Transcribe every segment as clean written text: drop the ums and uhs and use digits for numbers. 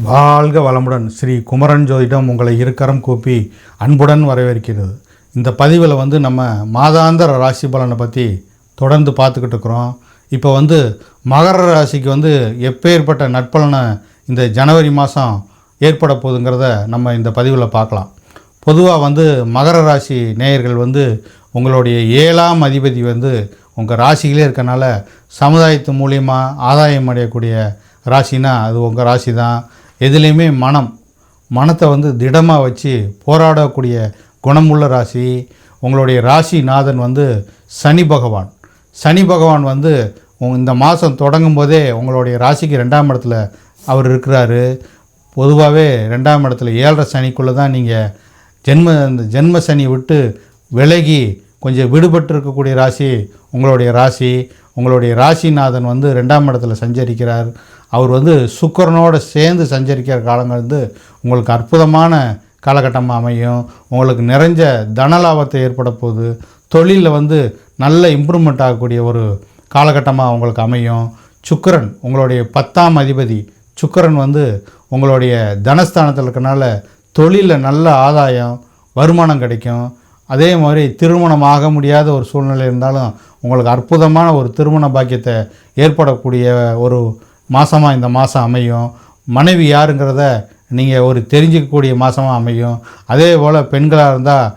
வாழ்க வளமுடன். ஸ்ரீ குமரன் ஜோதிடம் உங்களை இருக்கரம் கூப்பி அன்புடன் வரவேற்கிறது. இந்த பதிவில் நம்ம மாதாந்திர ராசி பலனை பற்றி தொடர்ந்து பார்த்துக்கிட்டு இருக்கிறோம். இப்போ மகர ராசிக்கு எப்பேற்பட்ட நற்பலனை இந்த ஜனவரி மாதம் ஏற்பட போகுதுங்கிறத நம்ம இந்த பதிவில் பார்க்கலாம். பொதுவாக மகர ராசி நேயர்கள் உங்களுடைய 7ஆம் அதிபதி உங்கள் ராசிகளே இருக்கனால சமுதாயத்து மூலியமாக ஆதாயம் அடையக்கூடிய ராசினா அது உங்கள் ராசி தான். எதுலேயுமே மனத்தை திடமாக வச்சு போராடக்கூடிய குணமுள்ள ராசி. உங்களுடைய ராசிநாதன் சனி பகவான். சனி பகவான் இந்த மாதம் தொடங்கும் போதே உங்களுடைய ராசிக்கு 2ஆம் இடத்துல அவர் இருக்கிறாரு. பொதுவாகவே 2ஆம் இடத்துல 7.5 சனிக்குள்ளே தான் நீங்கள் ஜென்ம சனி விட்டு விலகி கொஞ்சம் விடுபட்டு இருக்கக்கூடிய ராசி உங்களுடைய ராசி. உங்களுடைய ராசிநாதன் 2ஆம் இடத்துல சஞ்சரிக்கிறார். அவர் சுக்கிரனோடு சேர்ந்து சஞ்சரிக்கிற காலங்கள் உங்களுக்கு அற்புதமான காலகட்டமாக அமையும். உங்களுக்கு நிறைஞ்ச தனலாபத்தை ஏற்பட போகுது. தொழிலில் நல்ல இம்ப்ரூவ்மெண்ட் ஆகக்கூடிய ஒரு காலகட்டமாக உங்களுக்கு அமையும். சுக்கிரன் உங்களுடைய 10ஆம் அதிபதி. சுக்கிரன் உங்களுடைய தனஸ்தானத்தில் இருக்கனால தொழிலில் நல்ல ஆதாயம் வருமானம் கிடைக்கும். அதே மாதிரி திருமணம் ஆக முடியாத ஒரு சூழ்நிலை இருந்தாலும் உங்களுக்கு அற்புதமான ஒரு திருமண பாக்கியத்தை ஏற்படக்கூடிய ஒரு மாதமாக இந்த மாதம் அமையும். மனைவி யாருங்கிறத நீங்கள் ஒரு தெரிஞ்சிக்கக்கூடிய மாதமாக அமையும். அதே போல் பெண்களாக இருந்தால்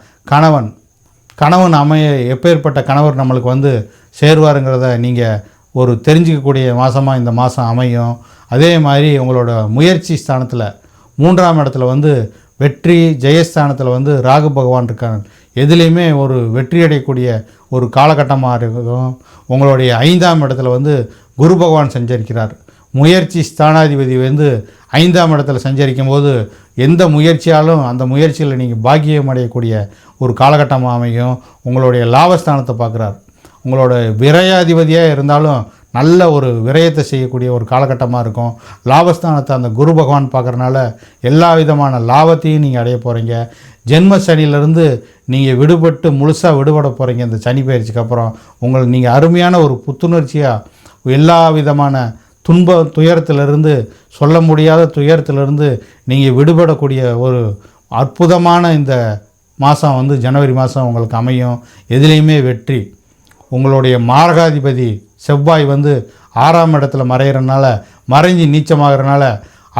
கணவன் அமைய எப்பேற்பட்ட கணவர் நம்மளுக்கு சேருவாருங்கிறத நீங்கள் ஒரு தெரிஞ்சிக்கக்கூடிய மாதமாக இந்த மாதம் அமையும். அதே மாதிரி உங்களோட முயற்சி ஸ்தானத்தில் 3ஆம் இடத்துல வெற்றி ஜெயஸ்தானத்தில் ராகு பகவான் இருக்காங்க. எதுலேயுமே ஒரு வெற்றி அடையக்கூடிய ஒரு காலகட்டமாக இருக்கும். உங்களுடைய 5ஆம் இடத்துல குரு பகவான் சஞ்சரிக்கிறார். முயற்சி ஸ்தானாதிபதி 5ஆம் இடத்துல சஞ்சரிக்கும் போது எந்த முயற்சியாலும் அந்த முயற்சியில் நீங்கள் பாக்கியம் அடையக்கூடிய ஒரு காலகட்டமாக அமையும். உங்களுடைய லாபஸ்தானத்தை பார்க்குறார். உங்களோட விரயாதிபதியாக இருந்தாலும் நல்ல ஒரு விரயத்தை செய்யக்கூடிய ஒரு காலகட்டமாக இருக்கும். லாபஸ்தானத்தை அந்த குரு பகவான் பார்க்குறனால எல்லா விதமான லாபத்தையும் நீங்கள் அடைய போகிறீங்க. ஜென்ம சனியிலேருந்து நீங்கள் முழுசாக விடுபட போகிறீங்க. இந்த சனி பயிற்சிக்கு அப்புறம் நீங்கள் அருமையான ஒரு புத்துணர்ச்சியாக எல்லா விதமான துயரத்திலிருந்து சொல்ல முடியாத துயரத்திலிருந்து நீங்கள் விடுபடக்கூடிய ஒரு அற்புதமான இந்த மாதம் ஜனவரி மாதம் உங்களுக்கு அமையும். எதுலேயுமே வெற்றி. உங்களுடைய மாரகாதிபதி செவ்வாய் 6ஆம் இடத்துல மறைஞ்சு நீச்சமாகறனால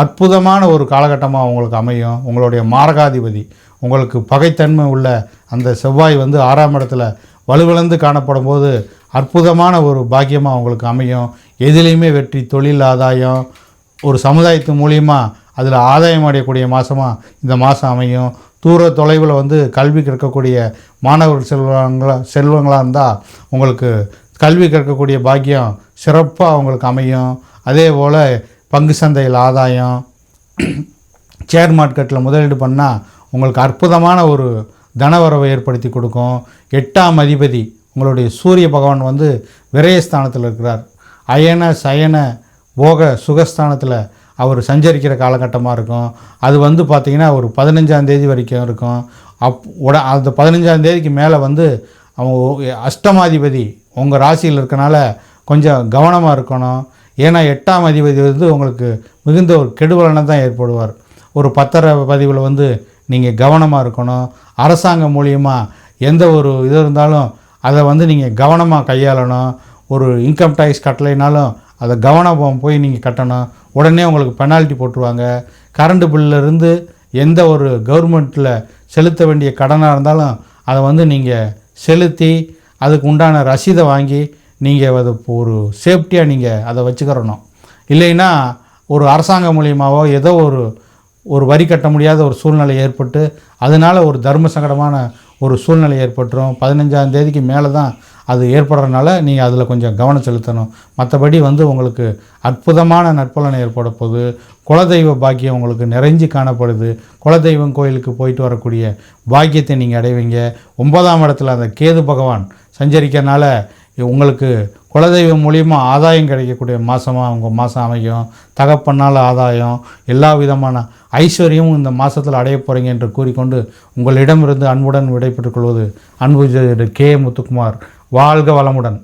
அற்புதமான ஒரு காலகட்டமாக உங்களுக்கு அமையும். உங்களுடைய மாரகாதிபதி உங்களுக்கு பகைத்தன்மை உள்ள அந்த செவ்வாய் 6ஆம் இடத்துல வலுவிழந்து காணப்படும் போது அற்புதமான ஒரு பாக்கியமாக உங்களுக்கு அமையும். எதுலேயுமே வெற்றி, தொழில் ஆதாயம், ஒரு சமுதாயத்து மூலியமாக அதில் ஆதாயம் அடையக்கூடிய மாதமாக இந்த மாதம் அமையும். தூர தொலைவில் கல்வி கற்கக்கூடிய மாணவர்கள் செல்வங்களாக இருந்தால் உங்களுக்கு கல்வி கற்கக்கூடிய பாக்கியம் சிறப்பாக உங்களுக்கு அமையும். அதே போல் பங்கு சந்தையில் ஆதாயம், ஷேர் மார்க்கெட்டில் முதலீடு பண்ணால் உங்களுக்கு அற்புதமான ஒரு தனவரவை ஏற்படுத்தி கொடுக்கும். 8ஆம் அதிபதி உங்களுடைய சூரிய பகவான் விரயஸ்தானத்தில் இருக்கிறார். அயன சயன போக சுகஸ்தானத்தில் அவர் சஞ்சரிக்கிற காலகட்டமாக இருக்கும். அது பார்த்திங்கன்னா ஒரு 15ஆம் தேதி வரைக்கும் இருக்கும். அந்த 15ஆம் தேதிக்கு மேலே அவங்க அஷ்டமாதிபதி உங்கள் ராசியில் இருக்கனால கொஞ்சம் கவனமாக இருக்கணும். ஏன்னா 8ஆம் அதிபதி உங்களுக்கு மிகுந்த ஒரு கெடுபலனை தான் ஏற்படுவார். ஒரு பத்திர பதிவில் நீங்கள் கவனமாக இருக்கணும். அரசாங்கம் மூலியமாக எந்த ஒரு இது இருந்தாலும் அதை நீங்கள் கவனமாக கையாளணும். ஒரு இன்கம் டேக்ஸ் கட்டலைனாலும் அதை கவனம் போய் நீங்கள் கட்டணும். உடனே உங்களுக்கு பெனால்ட்டி போட்டுருவாங்க. கரண்ட் பில்லிருந்து எந்த ஒரு கவர்மெண்ட்டில் செலுத்த வேண்டிய கடனாக இருந்தாலும் அதை நீங்கள் செலுத்தி அதுக்கு உண்டான ரசீதை வாங்கி நீங்கள் அதை ஒரு சேஃப்டியாக நீங்கள் அதை வச்சுக்கிறணும். இல்லைன்னா ஒரு அரசாங்கம் மூலியமாகவோ ஏதோ ஒரு வரி கட்ட முடியாத ஒரு சூழ்நிலை ஏற்பட்டு அதனால் ஒரு தர்ம சங்கடமான ஒரு சூழ்நிலை ஏற்பட்டுரும். 15ஆம் தேதிக்கு மேலே தான் அது ஏற்படுறதுனால நீங்கள் அதில் கொஞ்சம் கவனம் செலுத்தணும். மற்றபடி உங்களுக்கு அற்புதமான நற்பலனை ஏற்பட போகுது. குலதெய்வ பாக்கியம் உங்களுக்கு நிறைஞ்சு காணப்படுது. குலதெய்வம் கோயிலுக்கு போயிட்டு வரக்கூடிய பாக்கியத்தை நீங்கள் அடைவீங்க. 9ஆம் இடத்துல அந்த கேது பகவான் சஞ்சரிக்கிறனால உங்களுக்கு குலதெய்வம் மூலியமாக ஆதாயம் கிடைக்கக்கூடிய மாதமாக உங்கள் மாதம் அமையும். தகப்பனால் ஆதாயம், எல்லா விதமான ஐஸ்வர்யமும் இந்த மாதத்தில் அடைய போகிறீங்க என்று கூறிக்கொண்டு உங்களிடமிருந்து அன்புடன் விடைபெற்றுக் கொள்வது அன்பு கே முத்துக்குமார். வாழ்க வளமுடன்.